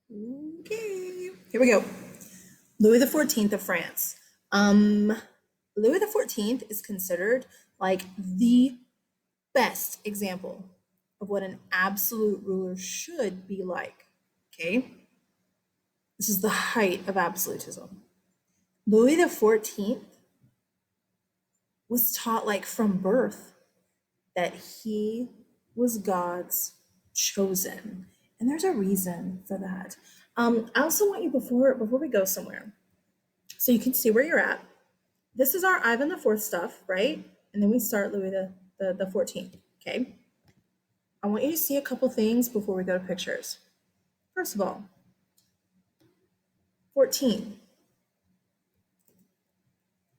Okay, here we go. Louis XIV of France. Um, Louis XIV is considered like the best example of what an absolute ruler should be like. Okay, this is the height of absolutism. Louis XIV was taught like from birth that he was God's chosen. And there's a reason for that. I also want you before we go somewhere, so you can see where you're at. This is our Ivan the Fourth stuff, right? And then we start Louis the 14th. Okay. I want you to see a couple things before we go to pictures. First of all, 14.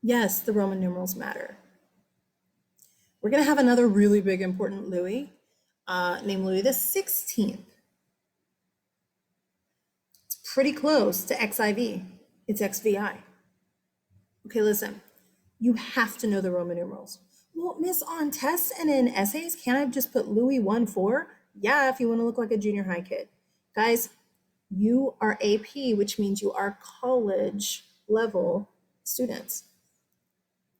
Yes, the Roman numerals matter. We're gonna have another really big important Louis, named Louis the 16th. Pretty close to XIV. It's XVI. Okay, listen. You have to know the Roman numerals. Well, Miss, on tests and in essays, can't I just put Louis 1-4? Yeah, if you want to look like a junior high kid. Guys, you are AP, which means you are college level students.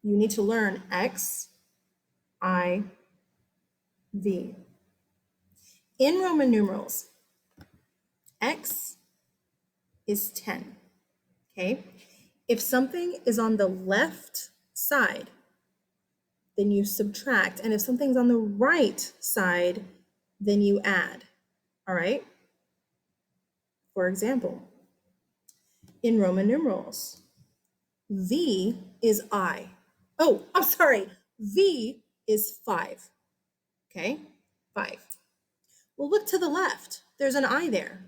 You need to learn X, I, V. In Roman numerals, X is 10. Okay? If something is on the left side, then you subtract. And if something's on the right side, then you add. All right? For example, in Roman numerals, V is I. Oh, I'm sorry. V is 5. Okay? 5. Well, look to the left. There's an I there.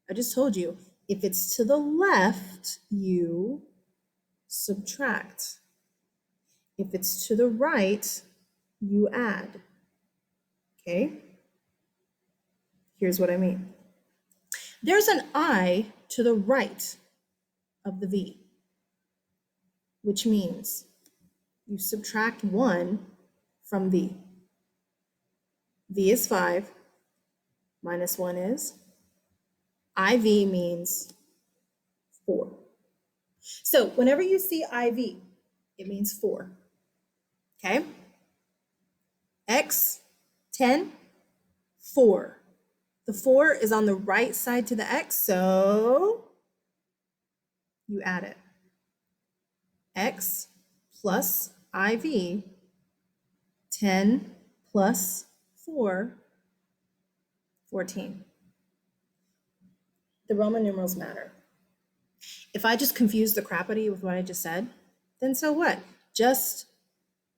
I just told you, if it's to the left, you subtract. If it's to the right, you add. Okay? Here's what I mean. There's an I to the right of the V, which means you subtract 1 from V. V is 5, minus 1 is IV means 4. So whenever you see IV, it means 4. Okay? X, 10, 4. The 4 is on the right side to the X, so you add it. X plus IV, 10 plus 4, 14. The Roman numerals matter. If I just confuse the crap out of you with what I just said, then so what? Just,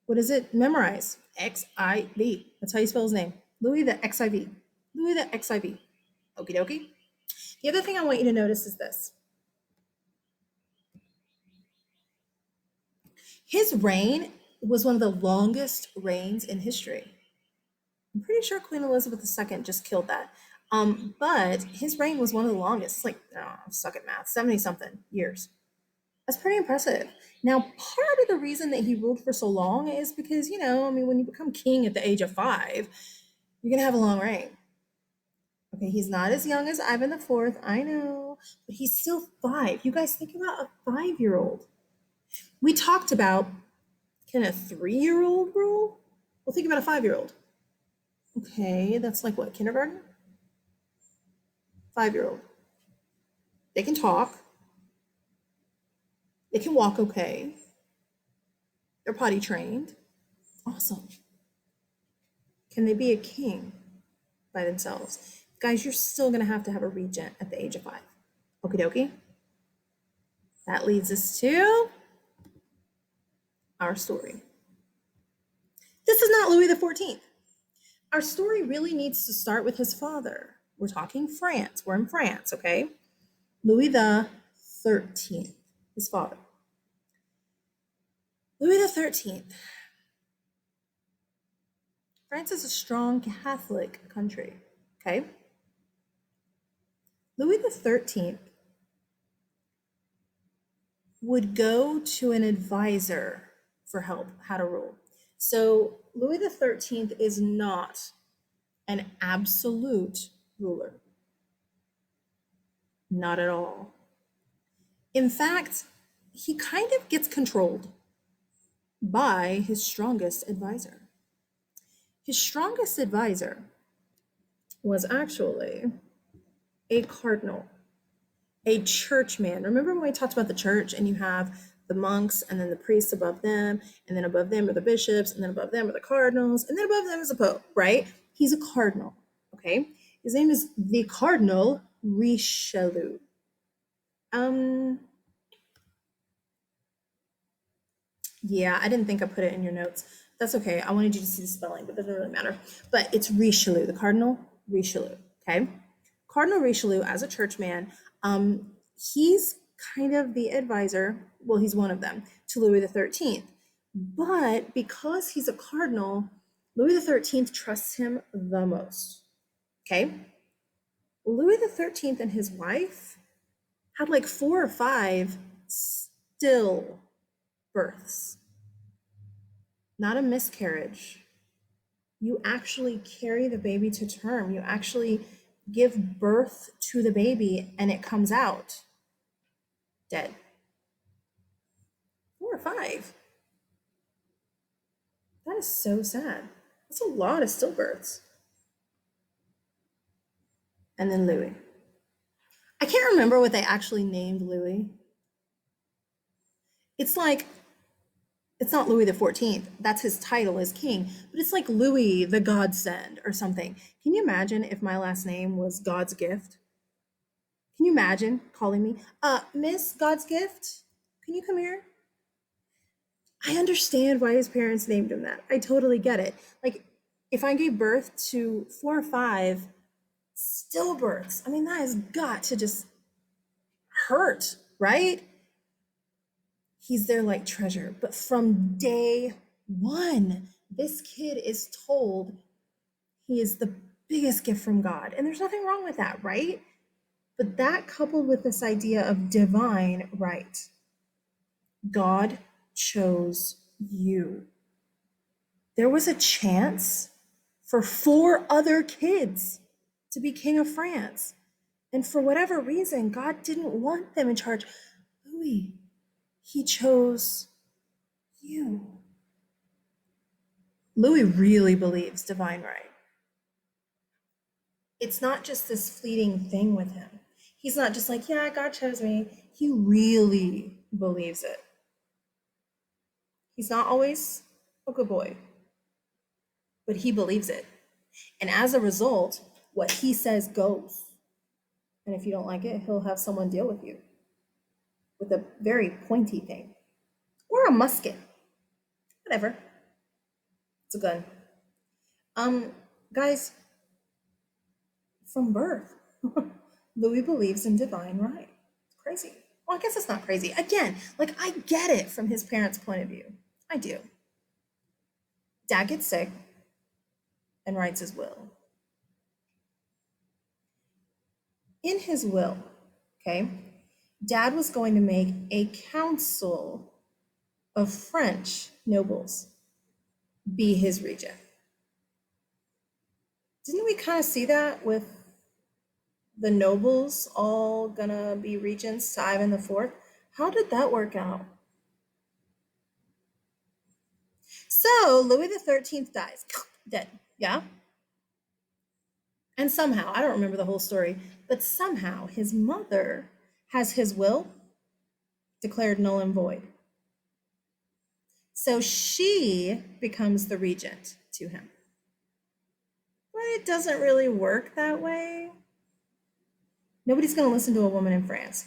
what is it? Memorize. XIV. That's how you spell his name. Louis the XIV. Louis the XIV. Okie dokie. The other thing I want you to notice is this. His reign was one of the longest reigns in history. I'm pretty sure Queen Elizabeth II just killed that. But his reign was one of the longest. It's like, oh, suck at math, 70 something years. That's pretty impressive. Now, part of the reason that he ruled for so long is because, when you become king at the age of 5, you're going to have a long reign. Okay, he's not as young as Ivan IV, I know, but he's still 5. You guys think about a 5-year-old. We talked about, can a 3-year-old rule? Well, think about a 5-year-old. Okay, that's like what, kindergarten? 5-year-old. They can talk. They can walk okay. They're potty trained. Awesome. Can they be a king by themselves? Guys, you're still going to have a regent at the age of 5. Okie dokie. That leads us to our story. This is not Louis XIV. Our story really needs to start with his father. We're talking France. We're in France, okay? Louis XIII, his father. Louis XIII. France is a strong Catholic country, okay? Louis XIII would go to an advisor for help how to rule. So Louis XIII is not an absolute ruler. Not at all. In fact, he kind of gets controlled by his strongest advisor. His strongest advisor was actually a cardinal, a churchman. Remember when we talked about the church and you have the monks and then the priests above them, and then above them are the bishops, and then above them are the cardinals, and then above them is the pope, right? He's a cardinal, okay? His name is the Cardinal Richelieu. Um, yeah, I didn't think I put it in your notes. That's okay. I wanted you to see the spelling, but that doesn't really matter. But it's Richelieu, the Cardinal Richelieu, okay? Cardinal Richelieu, as a churchman, he's kind of the advisor, well, he's one of them, to Louis XIII. But because he's a cardinal, Louis XIII trusts him the most, okay? Louis XIII and his wife had like 4 or 5 still births, not a miscarriage. You actually carry the baby to term. You actually give birth to the baby and it comes out dead. 4 or 5. That is so sad. That's a lot of stillbirths. And then Louis. I can't remember what they actually named Louis. It's like, it's not Louis XIV. That's his title as king, but it's like Louis the Godsend or something. Can you imagine if my last name was God's Gift? Can you imagine calling me, Miss God's Gift? Can you come here? I understand why his parents named him that. I totally get it. Like, if I gave birth to 4 or 5 stillbirths, I mean, that has got to just hurt, right? He's there like treasure. But from day one, this kid is told he is the biggest gift from God. And there's nothing wrong with that, right? But that coupled with this idea of divine right, God chose you. There was a chance for 4 other kids to be king of France. And for whatever reason, God didn't want them in charge. Louis, he chose you. Louis really believes divine right. It's not just this fleeting thing with him. He's not just like, yeah, God chose me. He really believes it. He's not always a good boy, but he believes it. And as a result, what he says goes. And if you don't like it, he'll have someone deal with you with a very pointy thing or a musket, whatever. It's a gun. Guys, from birth, Louis believes in divine right. It's crazy. Well, I guess it's not crazy. Again, like I get it from his parents' point of view. I do. Dad gets sick and writes his will. In his will, okay, Dad was going to make a council of French nobles be his regent. Didn't we kind of see that with the nobles all gonna be regents to Ivan IV? How did that work out? So Louis XIII dies, dead, yeah? And somehow, I don't remember the whole story, but somehow his mother has his will declared null and void. So she becomes the regent to him. But it doesn't really work that way. Nobody's going to listen to a woman in France.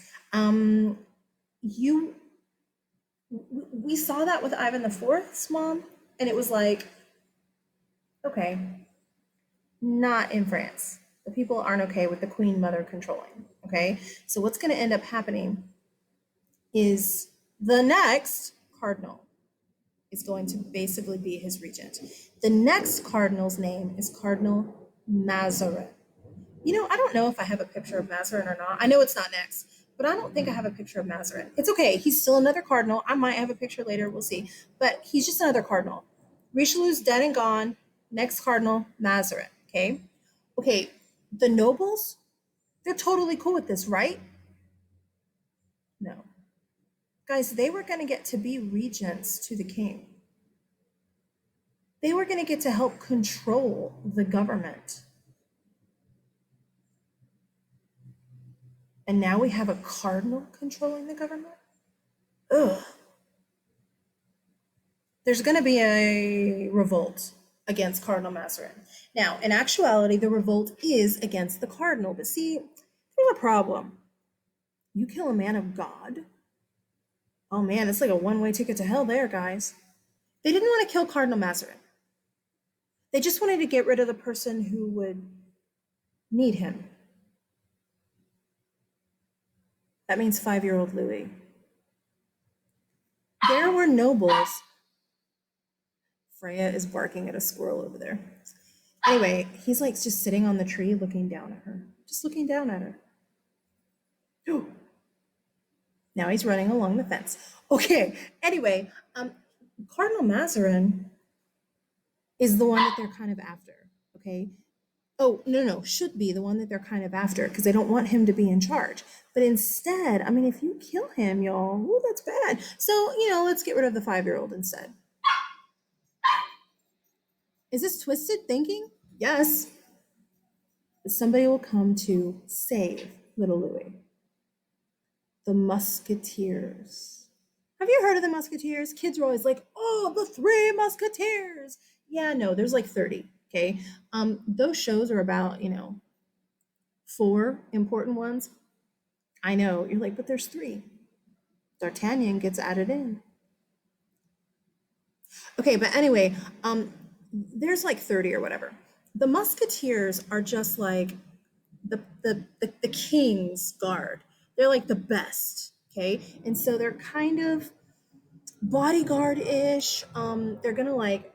We saw that with Ivan IV's mom, and it was like, okay, not in France. The people aren't okay with the queen mother controlling. Okay, so what's going to end up happening is the next cardinal is going to basically be his regent. The next cardinal's name is Cardinal Mazarin. You know, I don't know if I have a picture of Mazarin or not. I know it's not next, but I don't think I have a picture of Mazarin. It's okay. He's still another cardinal. I might have a picture later. We'll see. But he's just another cardinal. Richelieu's dead and gone. Next cardinal, Mazarin. Okay. Okay. The nobles, they're totally cool with this, right? No. Guys, they were going to get to be regents to the king. They were going to get to help control the government. And now we have a cardinal controlling the government? Ugh. There's going to be a revolt against Cardinal Mazarin. Now, in actuality, the revolt is against the cardinal. But see, there's a problem. You kill a man of God? Oh man, it's like a one-way ticket to hell there, guys. They didn't want to kill Cardinal Mazarin. They just wanted to get rid of the person who would need him. That means 5-year-old Louis. There were nobles. Freya is barking at a squirrel over there. Anyway, he's like just sitting on the tree looking down at her. Just looking down at her. Now he's running along the fence. Okay, anyway, Cardinal Mazarin is the one that they're kind of after, okay? Oh, no, should be the one that they're kind of after because they don't want him to be in charge. But instead, I mean, if you kill him, y'all, ooh, that's bad. So, let's get rid of the 5-year-old instead. Is this twisted thinking? Yes. But somebody will come to save little Louis. The Musketeers. Have you heard of the Musketeers? Kids are always like, oh, the 3 Musketeers. Yeah, no, there's like 30, okay? Those shows are about, 4 important ones. I know, you're like, but there's 3. D'Artagnan gets added in. Okay, but anyway, there's like 30 or whatever. The Musketeers are just like the king's guard. They're like the best, okay? And so they're kind of bodyguard-ish. They're gonna like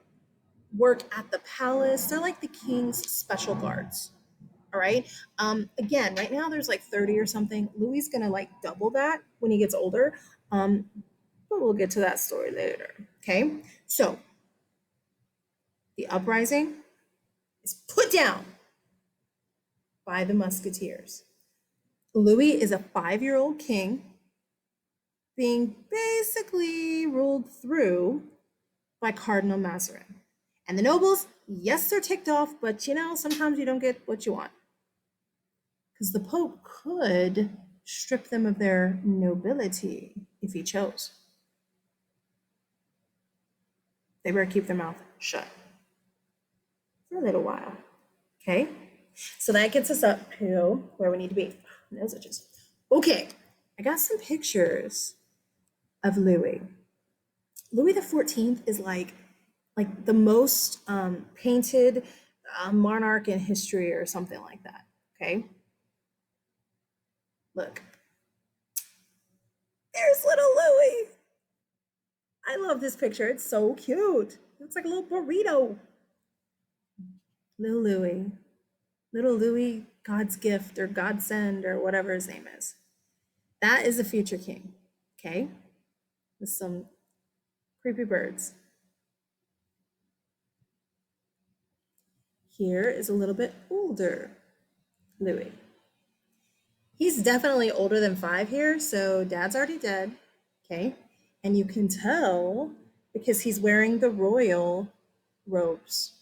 work at the palace. They're like the king's special guards. All right. Again, right now there's like 30 or something. Louis gonna like double that when he gets older. But we'll get to that story later. Okay. So the uprising is put down by the Musketeers. Louis is a 5-year-old king being basically ruled through by Cardinal Mazarin. And the nobles, yes, they're ticked off, but sometimes you don't get what you want. Because the Pope could strip them of their nobility if he chose. They better keep their mouth shut for a little while. Okay? So that gets us up to where we need to be. Nose itches. Okay, I got some pictures of Louis. Louis XIV is like the most painted monarch in history or something like that. Okay? Look. There's little Louis. I love this picture. It's so cute. It's like a little burrito. Little Louis. Little Louis, God's gift or godsend or whatever his name is. That is the future king. Okay? With some creepy birds. Here is a little bit older Louis. He's definitely older than 5 here, so dad's already dead. Okay? And you can tell because he's wearing the royal robes.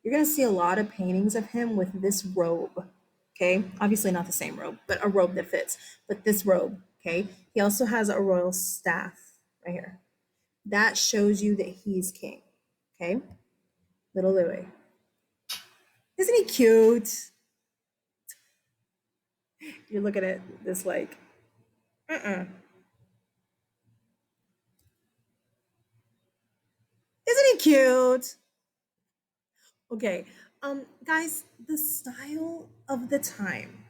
You're going to see a lot of paintings of him with this robe. Okay? Obviously not the same robe, but a robe that fits. But this robe. Okay? He also has a royal staff right here. That shows you that he's king. Okay? Little Louis. Isn't he cute? You're looking at this like, Isn't he cute? Okay, guys, the style of the time.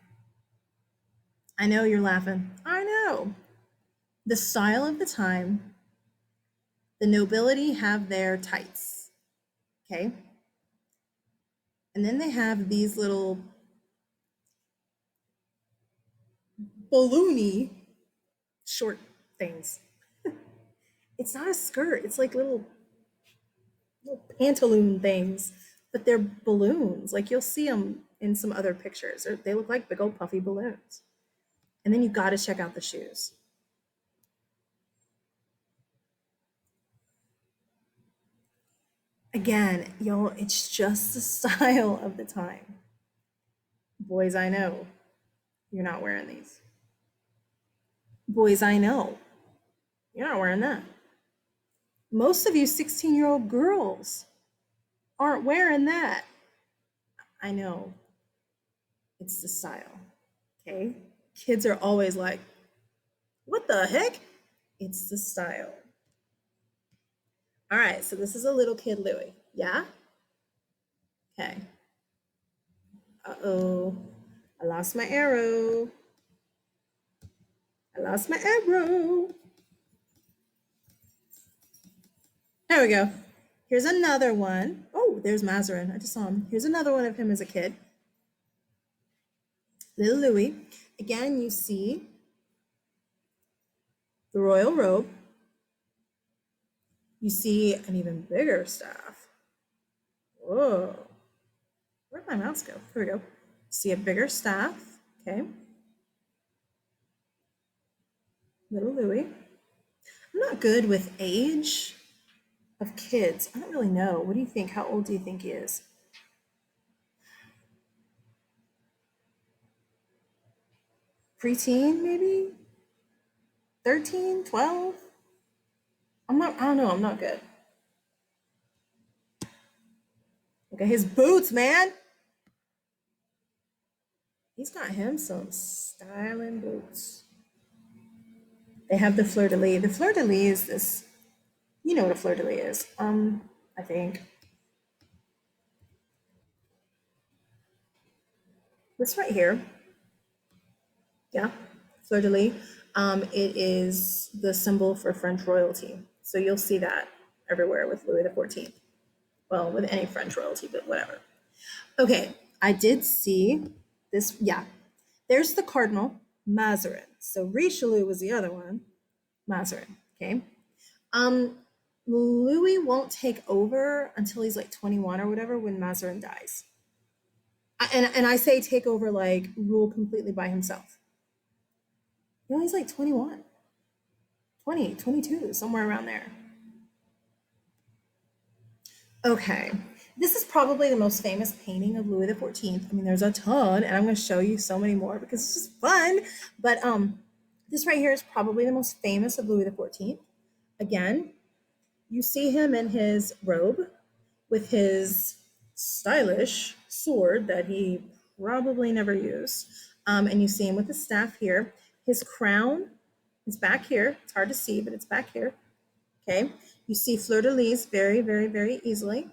I know you're laughing. I know. The style of the time, the nobility have their tights. Okay? And then they have these little balloony short things. It's not a skirt, it's like little pantaloon things, but they're balloons. Like you'll see them in some other pictures. They look like big old puffy balloons. And then you got to check out the shoes. Again, y'all, it's just the style of the time. Boys, I know you're not wearing these. Boys, I know you're not wearing that. Most of you 16-year-old girls aren't wearing that. I know it's the style. Okay? Kids are always like, what the heck? It's the style. All right, so this is a little kid Louis. Yeah? Okay. Uh-oh. I lost my arrow. I lost my arrow. There we go. Here's another one. Oh, there's Mazarin. I just saw him. Here's another one of him as a kid. Little Louis. Again, you see the royal robe. You see an even bigger staff. Whoa. Where'd my mouse go? Here we go. See a bigger staff. Okay. Little Louis. I'm not good with age of kids. I don't really know. What do you think? How old do you think he is? Preteen, maybe? 13, 12? I don't know. I'm not good. Look at his boots, man. He's got him some styling boots. They have the fleur-de-lis. The fleur-de-lis is this, you know what a fleur-de-lis is, I think. This right here, yeah, fleur-de-lis. It is the symbol for French royalty. So you'll see that everywhere with Louis XIV. Well, with any French royalty, but whatever. Okay, I did see this, yeah. There's the Cardinal, Mazarin. So Richelieu was the other one, Mazarin, okay? Um, Louis won't take over until he's like 21 or whatever when Mazarin dies. And I say take over like rule completely by himself. You know, he's like 21, 20, 22, somewhere around there. Okay, this is probably the most famous painting of Louis XIV. I mean, there's a ton, and I'm going to show you so many more because it's just fun. But this right here is probably the most famous of Louis XIV. Again, you see him in his robe with his stylish sword that he probably never used. And you see him with the staff here. His crown is back here. It's hard to see, but it's back here. Okay. You see fleur-de-lis very, very, very easily. And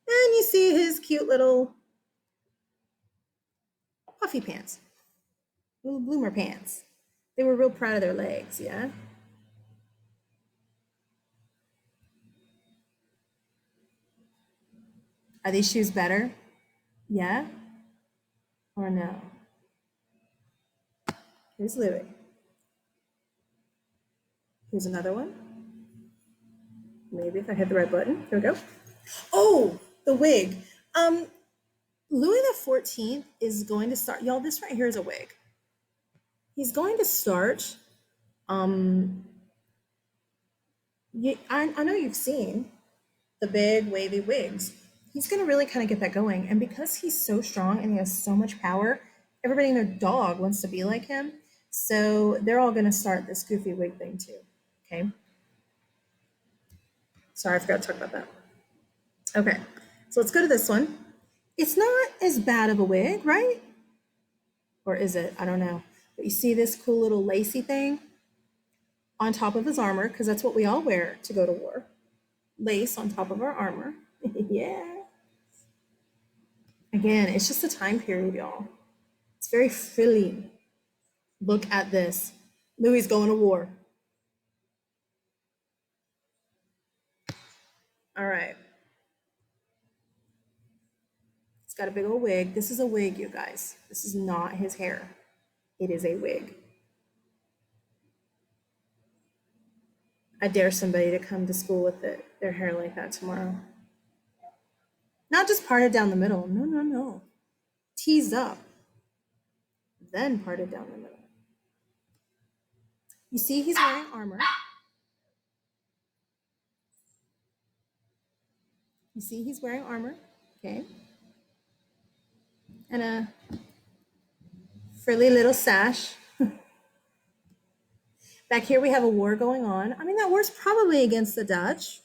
you see his cute little puffy pants, little bloomer pants. They were real proud of their legs, yeah? Are these shoes better? Yeah or no? Here's Louis. Here's another one. Maybe if I hit the right button. Here we go. Oh, the wig. Louis XIV is going to start, y'all, this right here is a wig. He's going to start, I know you've seen the big wavy wigs. He's going to really kind of get that going. And because he's so strong and he has so much power, everybody and their dog wants to be like him. So they're all going to start this goofy wig thing too. Okay. Sorry, I forgot to talk about that. Okay. So let's go to this one. It's not as bad of a wig, right? Or is it? I don't know. But you see this cool little lacy thing on top of his armor, because that's what we all wear to go to war. Lace on top of our armor. Yeah. Again, it's just a time period, y'all. It's very frilly. Look at this. Louis going to war. All right. It's got a big old wig. This is a wig, you guys. This is not his hair. It is a wig. I dare somebody to come to school with their hair like that tomorrow. Not just parted down the middle. No, no, no. Teased up, then parted down the middle. You see he's wearing armor. You see he's wearing armor, okay? And a frilly little sash. Back here we have a war going on. I mean, that war's probably against the Dutch,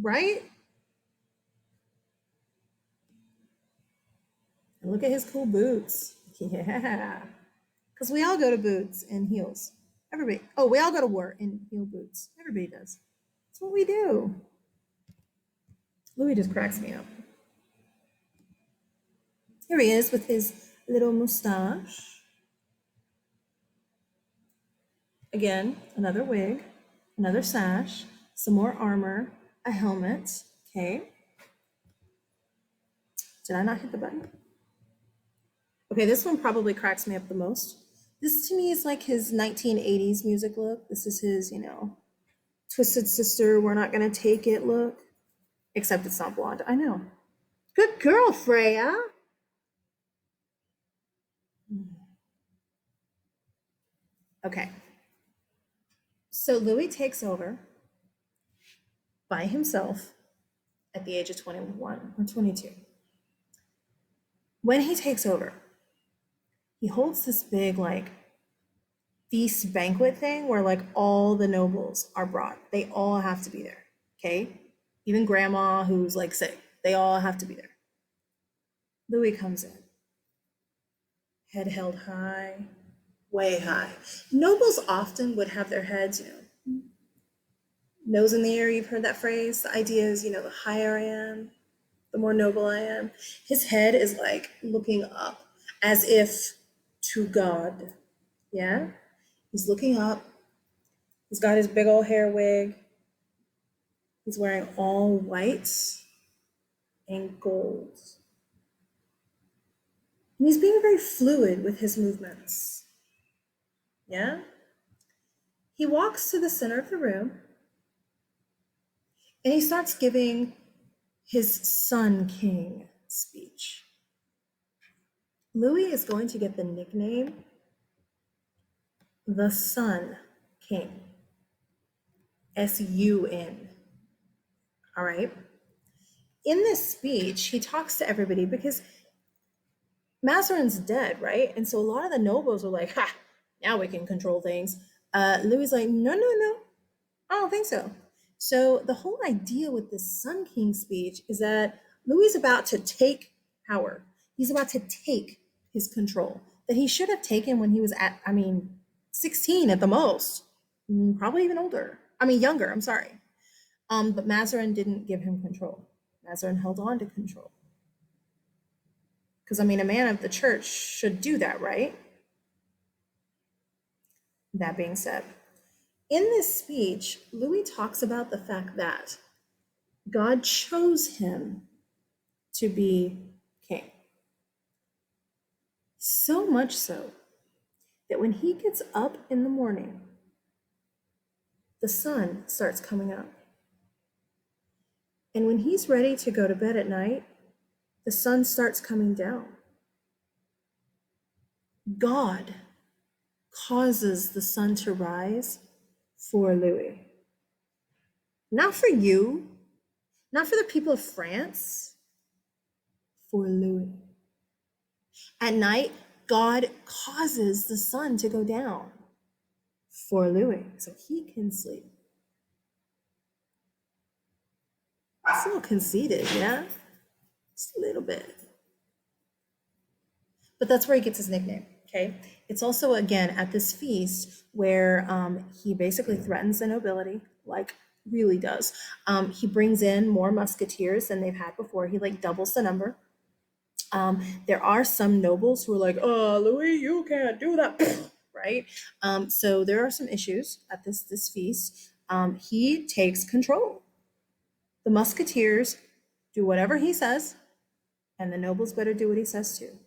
right? And look at his cool boots. Yeah. Because we all go to boots and heels. Everybody. Oh, we all go to war in heel boots. Everybody does. That's what we do. Louis just cracks me up. Here he is with his little mustache. Again, another wig, another sash, some more armor, a helmet. Okay. Did I not hit the button? Okay, this one probably cracks me up the most. This to me is like his 1980s music look. This is his, Twisted Sister, We're Not Gonna Take It look. Except it's not blonde. I know. Good girl, Freya. Okay. So Louis takes over by himself at the age of 21 or 22. When he takes over, he holds this big, like, feast banquet thing where, like, all the nobles are brought. They all have to be there. Okay? Even grandma who's, like, sick. They all have to be there. Louis comes in, head held high, way high. Nobles often would have their heads, nose in the air. You've heard that phrase. The idea is, the higher I am, the more noble I am. His head is like looking up as if to God. Yeah? He's looking up. He's got his big old hair wig. He's wearing all white and gold. And he's being very fluid with his movements. Yeah? He walks to the center of the room and he starts giving his Sun King speech. Louis is going to get the nickname the Sun King. S-U-N. All right? In this speech, he talks to everybody because Mazarin's dead, right? And so a lot of the nobles are like, ha, now we can control things. Louis is like, no, I don't think so. So the whole idea with this Sun King speech is that Louis is about to take power. He's about to take his control that he should have taken when he was 16 at the most, probably even older. Younger, I'm sorry. But Mazarin didn't give him control. Mazarin held on to control. Because, a man of the church should do that, right? That being said, in this speech, Louis talks about the fact that God chose him to be king. So much so that when he gets up in the morning, the sun starts coming up. And when he's ready to go to bed at night, the sun starts coming down. God causes the sun to rise for Louis. Not for you, not for the people of France, for Louis. At night, God causes the sun to go down for Louis so he can sleep. It's a little conceited, yeah? Just a little bit. But that's where he gets his nickname, okay? It's also, again, at this feast where he basically threatens the nobility, like really does. He brings in more musketeers than they've had before. He like doubles the number. There are some nobles who are like, oh, Louis, you can't do that, right? So there are some issues at this feast. He takes control. The musketeers do whatever he says, and the nobles better do what he says too.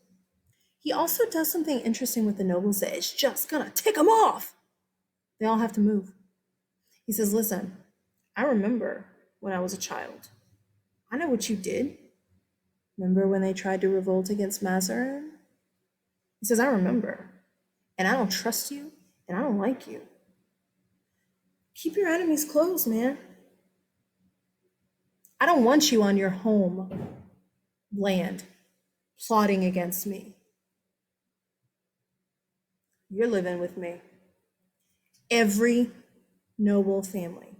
He also does something interesting with the nobles that it's just gonna tick them off. They all have to move. He says, listen, I remember when I was a child. I know what you did. Remember when they tried to revolt against Mazarin? He says, I remember. And I don't trust you, and I don't like you. Keep your enemies close, man. I don't want you on your home land plotting against me. You're living with me. Every noble family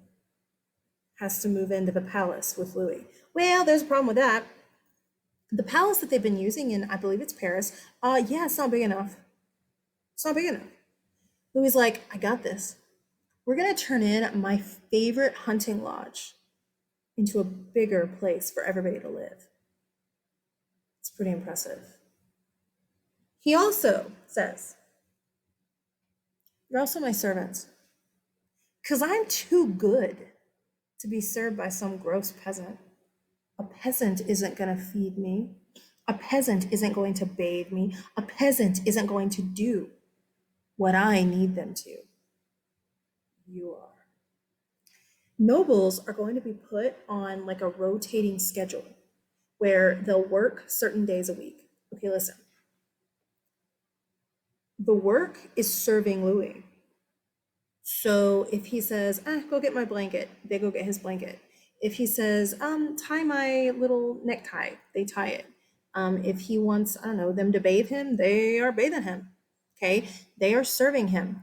has to move into the palace with Louis. Well, there's a problem with that. The palace that they've been using in, I believe it's Paris, yeah, it's not big enough. It's not big enough. Louis is like, I got this. We're gonna turn in my favorite hunting lodge into a bigger place for everybody to live. It's pretty impressive. He also says, you're also my servants, because I'm too good to be served by some gross peasant. A peasant isn't going to feed me. A peasant isn't going to bathe me. A peasant isn't going to do what I need them to. You are. Nobles are going to be put on like a rotating schedule where they'll work certain days a week. Okay, listen. The work is serving Louis. So if he says, go get my blanket, they go get his blanket. If he says, tie my little necktie, they tie it. If he wants, I don't know, them to bathe him, they are bathing him. Okay, they are serving him.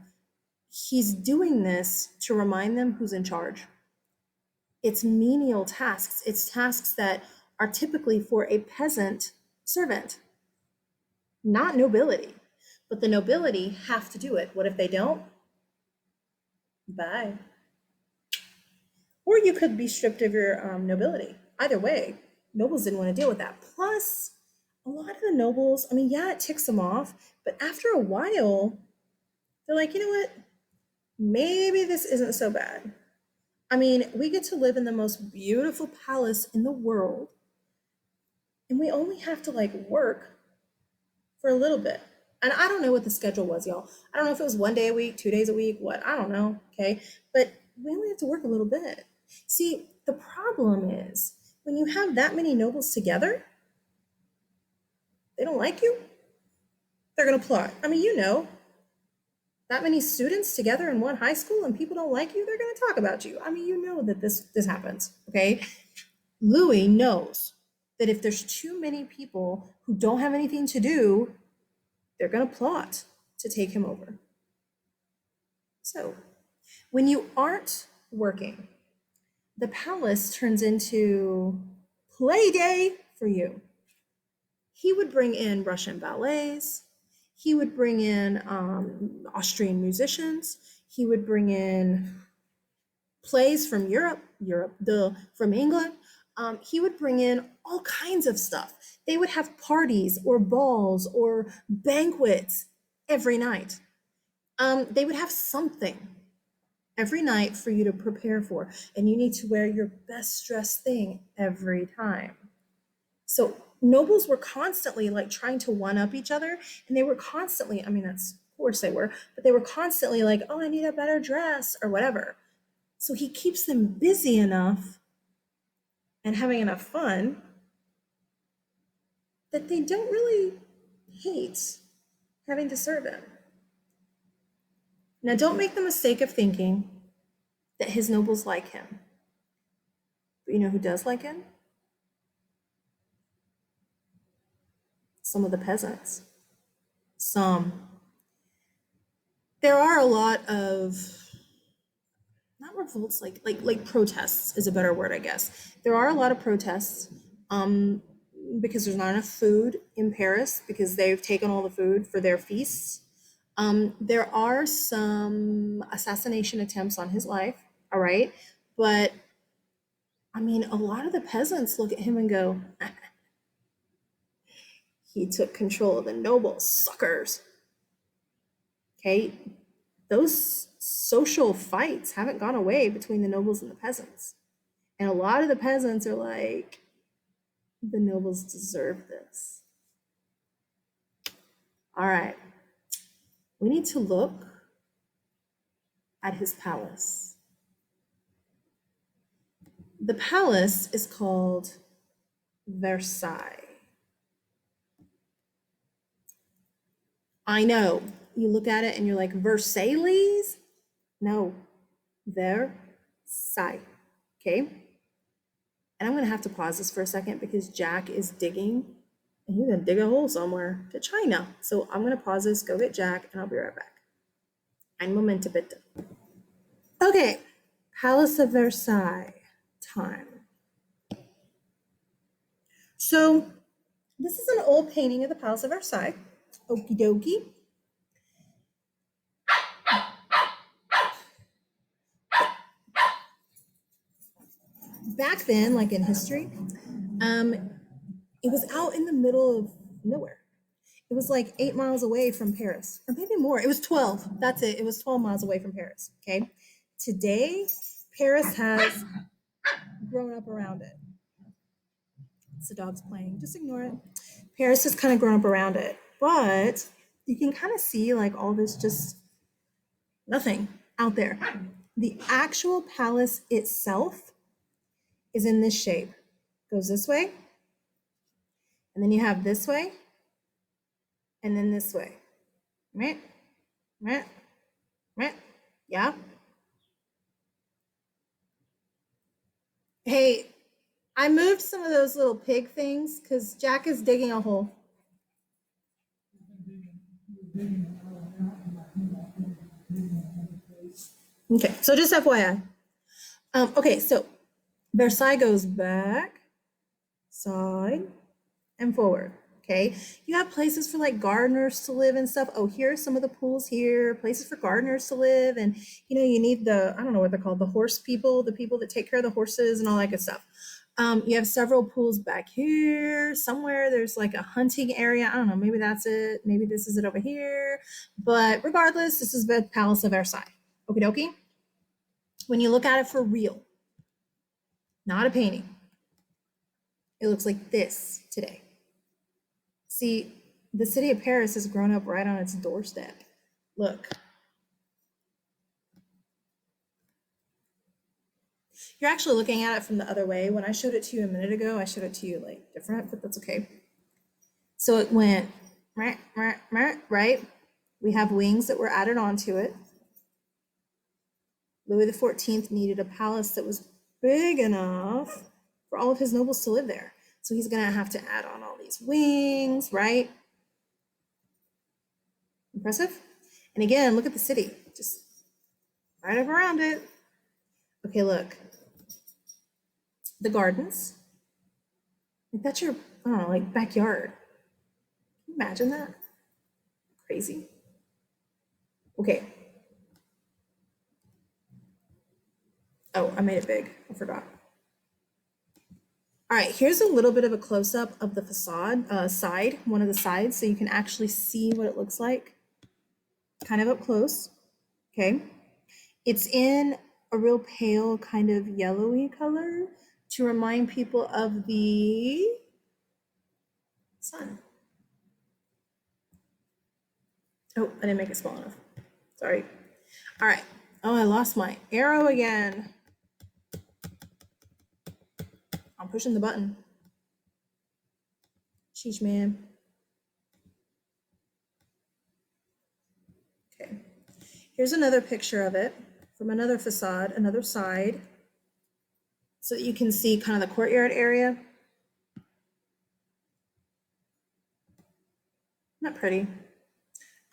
He's doing this to remind them who's in charge. It's menial tasks. It's tasks that are typically for a peasant servant, not nobility. But the nobility have to do it. What if they don't? Bye. Or you could be stripped of your nobility. Either way, nobles didn't want to deal with that. Plus, a lot of the nobles, I mean, yeah, it ticks them off, but after a while, they're like, you know what? Maybe this isn't so bad. I mean, we get to live in the most beautiful palace in the world, and we only have to like work for a little bit. And I don't know what the schedule was, y'all. I don't know if it was 1 day a week, 2 days a week, what, I don't know, okay? But we only have to work a little bit. See, the problem is when you have that many nobles together, they don't like you, they're going to plot. I mean, you know, that many students together in one high school and people don't like you, they're going to talk about you. I mean, you know that this happens, okay? Louis knows that if there's too many people who don't have anything to do, they're going to plot to take him over. So, when you aren't working, the palace turns into play day for you. He would bring in Russian ballets. He would bring in Austrian musicians. He would bring in plays from from England. He would bring in all kinds of stuff. They would have parties or balls or banquets every night. They would have something every night for you to prepare for, and you need to wear your best dressed thing every time. So nobles were constantly like trying to one up each other, and they were constantly, I mean, that's of course they were, but they were constantly like, oh, I need a better dress or whatever. So he keeps them busy enough and having enough fun that they don't really hate having to serve him. Now, don't make the mistake of thinking that his nobles like him. But you know who does like him? Some of the peasants. Some. There are a lot of, not revolts, like protests is a better word, I guess. There are a lot of protests because there's not enough food in Paris because they've taken all the food for their feasts. There are some assassination attempts on his life, all right? But I mean, a lot of the peasants look at him and go, he took control of the nobles, suckers. Okay, those social fights haven't gone away between the nobles and the peasants. And a lot of the peasants are like, the nobles deserve this. All right, we need to look at his palace. The palace is called Versailles. I know, you look at it and you're like, Versailles? No, Versailles, okay? And I'm gonna have to pause this for a second because Jack is digging and he's gonna dig a hole somewhere to China. So I'm gonna pause this, go get Jack, and I'll be right back. Ein Momente bitte. Okay, Palace of Versailles time. So this is an old painting of the Palace of Versailles. Okie dokie. Back then, like in history, it was out in the middle of nowhere. It was like 8 miles away from Paris, or maybe more. It was 12. That's it. It was 12 miles away from Paris. Okay. Today, Paris has grown up around it. It's the dog's playing. Just ignore it. Paris has kind of grown up around it, but you can kind of see like all this just nothing out there. The actual palace itself is in this shape. Goes this way, and then you have this way, and then this way. Right? Right? Right? Yeah? Hey, I moved some of those little pig things because Jack is digging a hole. Okay, so just FYI. Okay, so Versailles goes back, side, and forward. Okay, you have places for like gardeners to live and stuff. Oh, here are some of the pools here, places for gardeners to live. And you need I don't know what they're called, the horse people, the people that take care of the horses and all that good stuff. You have several pools back here. Somewhere there's like a hunting area. I don't know, maybe that's it. Maybe this is it over here. But regardless, this is the Palace of Versailles. Okie dokie. When you look at it for real, not a painting, it looks like this today. See, the city of Paris has grown up right on its doorstep. Look. You're actually looking at it from the other way. When I showed it to you a minute ago, I showed it to you like different, but that's okay. So it went right. We have wings that were added onto it. Louis XIV needed a palace that was big enough for all of his nobles to live there. So he's going to have to add on all these wings, right? Impressive? And again, look at the city, just right up around it. Okay, look. The gardens. Like that's your, I don't know, like backyard. Can you imagine that? Crazy. Okay. Oh, I made it big. I forgot. All right, here's a little bit of a close-up of the facade side, one of the sides, so you can actually see what it looks like, kind of up close. Okay. It's in a real pale kind of yellowy color to remind people of the sun. Oh, I didn't make it small enough. Sorry. All right. Oh, I lost my arrow again. I'm pushing the button. Sheesh, man. Okay. Here's another picture of it from another facade, another side, so that you can see kind of the courtyard area. Not pretty.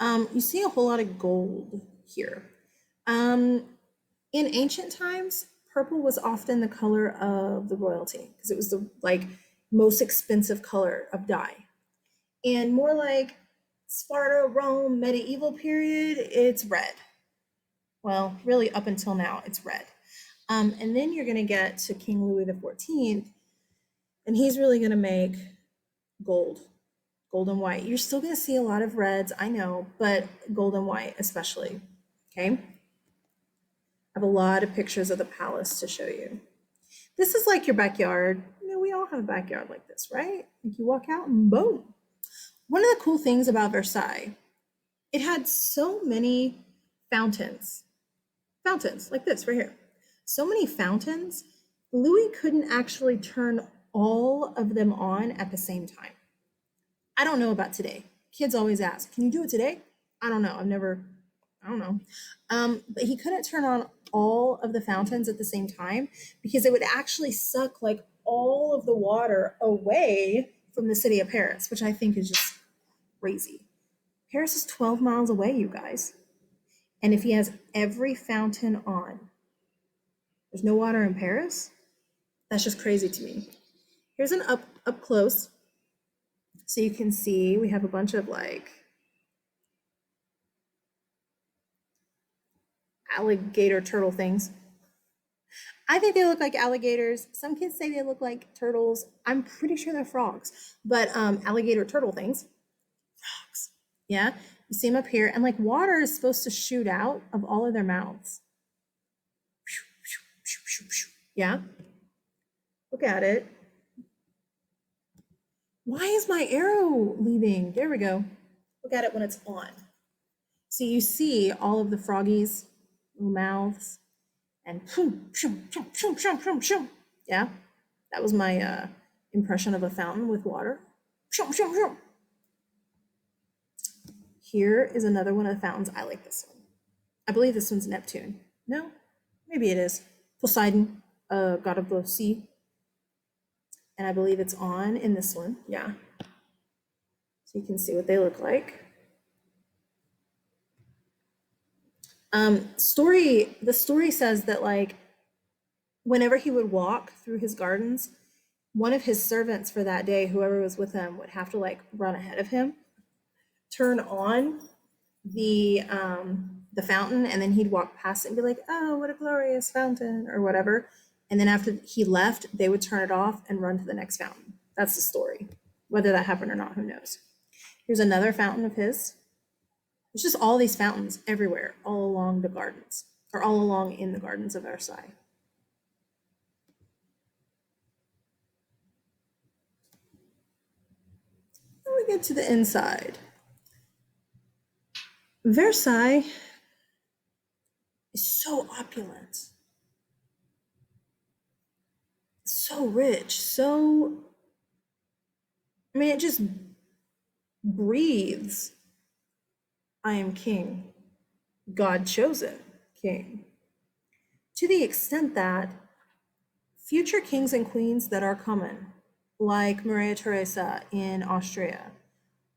You see a whole lot of gold here. In ancient times, purple was often the color of the royalty because it was the most expensive color of dye. And more like Sparta, Rome, medieval period, it's red. Well, really up until now, it's red. And then you're going to get to King Louis XIV, and he's really going to make gold and white. You're still going to see a lot of reds, I know, but gold and white especially. Okay. I have a lot of pictures of the palace to show you. This is like your backyard. We all have a backyard like this, right? Like you walk out and boom. One of the cool things about Versailles, it had so many fountains. Fountains like this right here. So many fountains, Louis couldn't actually turn all of them on at the same time. I don't know about today. Kids always ask, can you do it today? I don't know. I don't know. But he couldn't turn on all of the fountains at the same time because it would actually suck like all of the water away from the city of Paris, which I think is just crazy. Paris is 12 miles away, you guys. And if he has every fountain on, there's no water in Paris? That's just crazy to me. Here's an up close. So you can see we have a bunch of like alligator turtle things. I think they look like alligators. Some kids say they look like turtles. I'm pretty sure they're frogs, but alligator turtle things. Frogs. Yeah, you see them up here, and like water is supposed to shoot out of all of their mouths. Yeah, look at it. Why is my arrow leaving? There we go. Look at it when it's on. So you see all of the froggies' little mouths, and yeah, that was my impression of a fountain with water. Here is another one of the fountains. I like this one. I believe this one's Neptune. No, maybe it is. Poseidon, god of the sea. And I believe it's on in this one. Yeah. So you can see what they look like. The story says that like whenever he would walk through his gardens, one of his servants for that day, whoever was with him, would have to like run ahead of him, turn on the fountain, and then he'd walk past it and be like, "Oh, what a glorious fountain," or whatever. And then after he left, they would turn it off and run to the next fountain. That's the story. Whether that happened or not, who knows? Here's another fountain of his. There's just all these fountains everywhere, all along the gardens, or all along in the gardens of Versailles. Then we get to the inside. Versailles is so opulent, so rich, so, I mean, it just breathes, I am king, God chosen king. To the extent that future kings and queens that are coming, like Maria Theresa in Austria,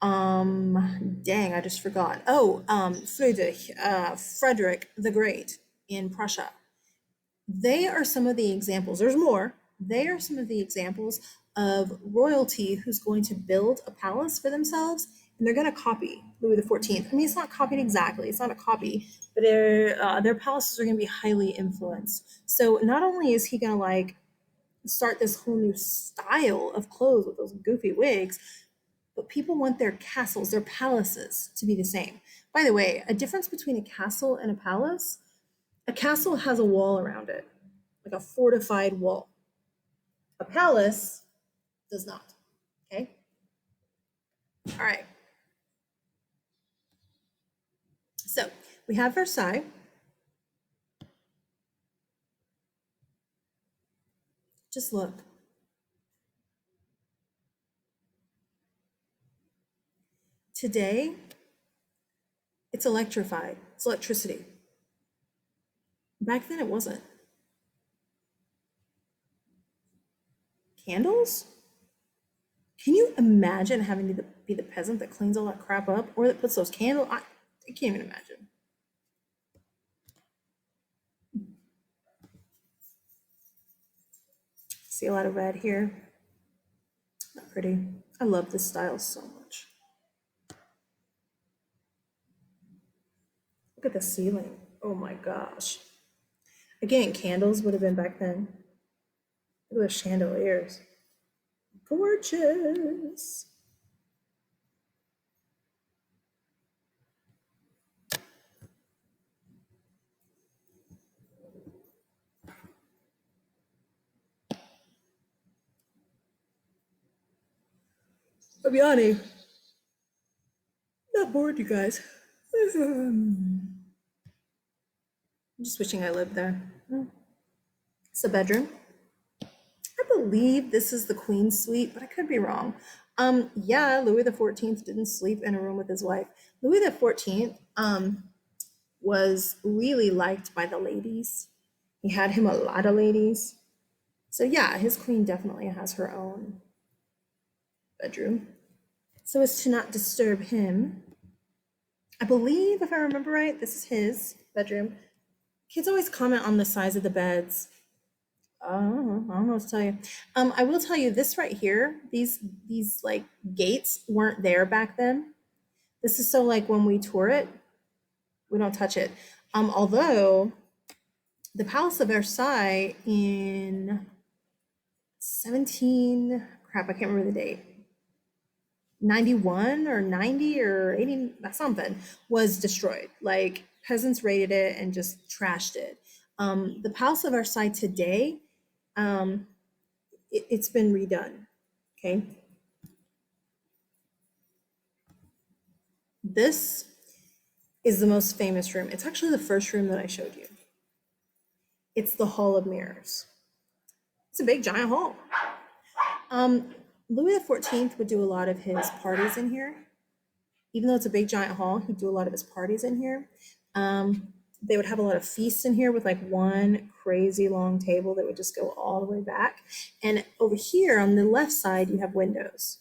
dang, I just forgot. Oh, Frederick the Great in Prussia. They are some of the examples. There's more. They are some of the examples of royalty who's going to build a palace for themselves, and they're going to copy Louis XIV. I mean, it's not copied exactly. It's not a copy, but their palaces are going to be highly influenced. So not only is he going to like start this whole new style of clothes with those goofy wigs, but people want their castles, their palaces to be the same. By the way, a difference between a castle and a castle has a wall around it, like a fortified wall. A palace does not, okay? All right. So we have Versailles. Just look. Today, it's electrified. It's electricity. Back then, it wasn't. Candles? Can you imagine having to be the peasant that cleans all that crap up or that puts those candles? I can't even imagine. See a lot of red here. Not pretty. I love this style so much. Look at the ceiling. Oh my gosh. Again, candles would have been back then. Look at those chandeliers. Gorgeous. I'm yawning. Not bored, you guys. I'm just wishing I lived there. It's the bedroom. I believe this is the Queen's suite, but I could be wrong. Yeah, Louis XIV didn't sleep in a room with his wife. Louis XIV was really liked by the ladies. He had him a lot of ladies. So yeah, his queen definitely has her own bedroom. So as to not disturb him, I believe, if I remember right, this is his bedroom. Kids always comment on the size of the beds. I don't know what to tell you. I will tell you this right here. These like gates weren't there back then. This is so like when we tour it, we don't touch it. Although the Palace of Versailles in 17, crap, I can't remember the date. 91 or 90 or 80 something was destroyed. Like peasants raided it and just trashed it. The Palace of Versailles today, it's been redone. Okay. This is the most famous room. It's actually the first room that I showed you. It's the Hall of Mirrors. It's a big giant hall. Louis XIV would do a lot of his parties in here. Even though it's a big giant hall, he'd do a lot of his parties in here. They would have a lot of feasts in here with like one crazy long table that would just go all the way back. And over here on the left side, you have windows.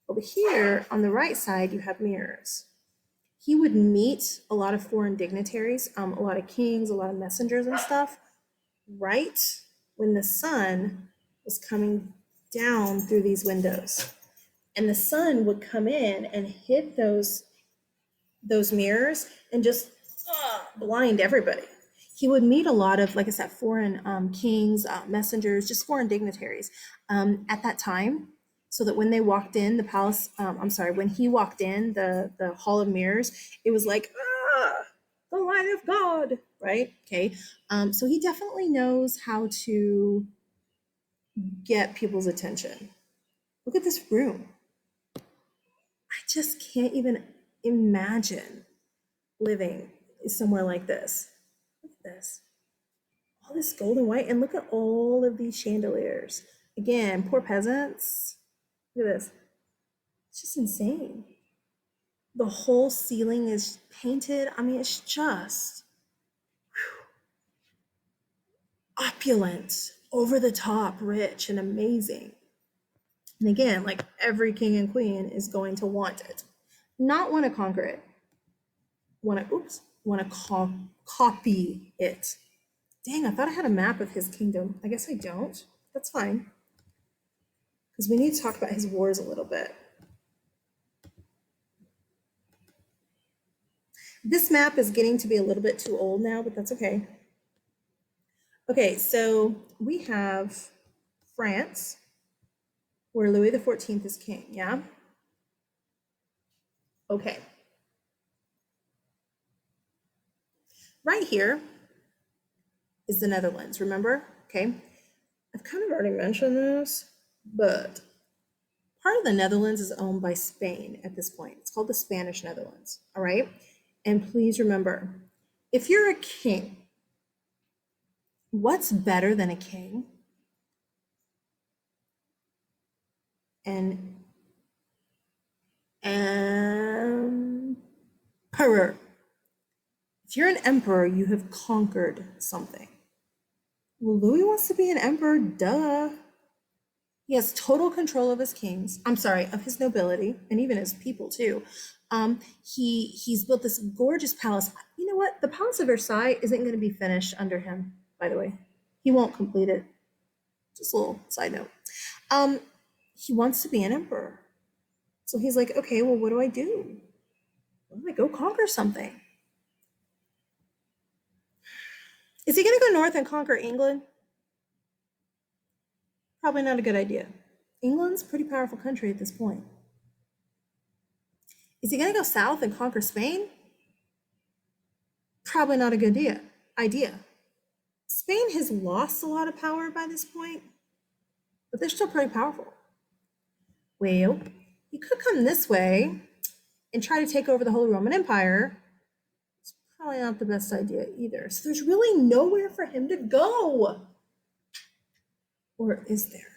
Over here on the right side, you have mirrors. He would meet a lot of foreign dignitaries, a lot of kings, a lot of messengers and stuff, right when the sun was coming down through these windows. And the sun would come in and hit those mirrors and just blind everybody. He would meet a lot of, like I said, foreign kings, messengers, just foreign dignitaries at that time, so that when they walked in the palace, when he walked in the Hall of Mirrors, it was like, the light of God, right? Okay. So he definitely knows how to get people's attention. Look at this room. I just can't even imagine living somewhere like this. Look at this. All this gold and white, and look at all of these chandeliers. Again, poor peasants. Look at this. It's just insane. The whole ceiling is painted. I mean, it's just opulent, over the top, rich, and amazing. And again, like every king and queen is going to want it, not want to conquer it, want to copy it. Dang, I thought I had a map of his kingdom. I guess I don't. That's fine, because we need to talk about his wars a little bit. This map is getting to be a little bit too old now, but that's okay. Okay, so we have France, where Louis XIV is king, yeah? Okay. Right here is the Netherlands, remember? Okay. I've kind of already mentioned this, but part of the Netherlands is owned by Spain at this point. It's called the Spanish Netherlands, all right? And please remember, if you're a king, what's better than a king? An emperor. If you're an emperor, you have conquered something. Well, Louis wants to be an emperor, duh. He has total control of his kings. I'm sorry, of his nobility, and even his people too. He's built this gorgeous palace. You know what? The Palace of Versailles isn't going to be finished under him, by the way. He won't complete it. Just a little side note. He wants to be an emperor. So he's like, okay, well, what do I do? Well, I go conquer something. Is he going to go north and conquer England? Probably not a good idea. England's a pretty powerful country at this point. Is he going to go south and conquer Spain? Probably not a good idea. Spain has lost a lot of power by this point, but they're still pretty powerful. Well, he could come this way and try to take over the Holy Roman Empire. It's probably not the best idea either. So there's really nowhere for him to go. Or is there?